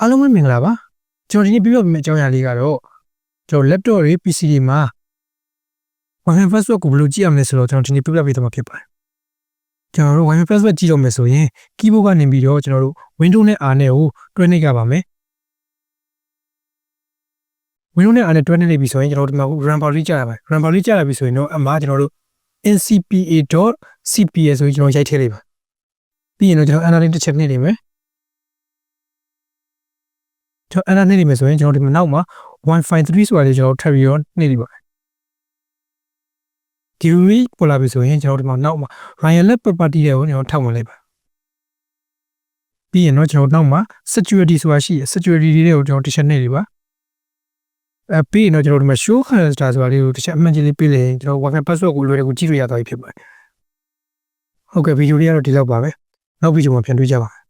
အားလုံးပဲမင်္ဂလာပါကျွန်တော်ဒီနေ့ပြောပြပေးမယ့်အကြောင်းအရာလေးကတော့ကျွန်တော် laptop တွေ PC တွေမှာ Wi-Fi password ကိုဘယ်လိုကြည့်ရမလဲဆိုတော့ကျွန်တော်ဒီနေ့ပြပြပေးသွားမှာဖြစ်ပါတယ်ကျွန်တော်တို့ Wi-Fi password ကြည့်တော့မယ်ဆိုရင် keyboard ကနေပြီးတော့ကျွန်တော်တို့ Windows နဲ့ R နဲ့ကိုတွဲနှိပ်ရပါမယ် Windows နဲ့ R နဲ့တွဲနှိပ်လိုက်ပြီဆိုရင်ကျွန်တော်တို့ဒီမှာ run boundary ကြားရပါတယ် run boundary ကြားရပြီဆိုရင်တော့အမှားကျွန်တော်တို့ ncpa.cps ဆိုပြီးကျွန်တော်ရိုက်ထည့်လိုက်ပါပြီးရင်တော့ကျွန်တော် enter တစ်ချက်နှိပ်နေမယ်ကျွန်တော် enter နှိပ်နေမယ်ဆိုရင်ကျွန်တော်ဒီမှာနောက်မှာ Wi-Fi 3ဆိုတာလေးကျွန်တော်ထပ်ပြီးတော့နှိပ်လိုက်ပါတယ်ဒီလိုပေါ်လာပြီဆိုရင်ကျွန်တော်ဒီမှာနောက်မှာ Royal Property တွေကိုကျွန်တော်ထောက်ဝင်လိုက်ပါပြီးရင်တော့ကျွန်တော်နောက်မှာ security ဆိုတာရှိရ security တွေကိုကျွန်တော်တစ်ချက်နှိပ်လိုက်ပါပြီးရင်တော့ကျွန်တော်ဒီမှာ show character ဆိုတာလေးကိုတစ်ချက်အမှန်ကြီးလေးပေးလိုက်ရင်ကျွန်တော် Wi-Fi password ကိုလွယ်တကူကြည့်လို့ရသွားပြီဖြစ်ပါတယ်ဟုတ်ကဲ့ဗီဒီယိုလေးကတော့ဒီလောက်ပါပဲနောက်ဗီဒီယိုမှာပြန်တွေ့ကြပါ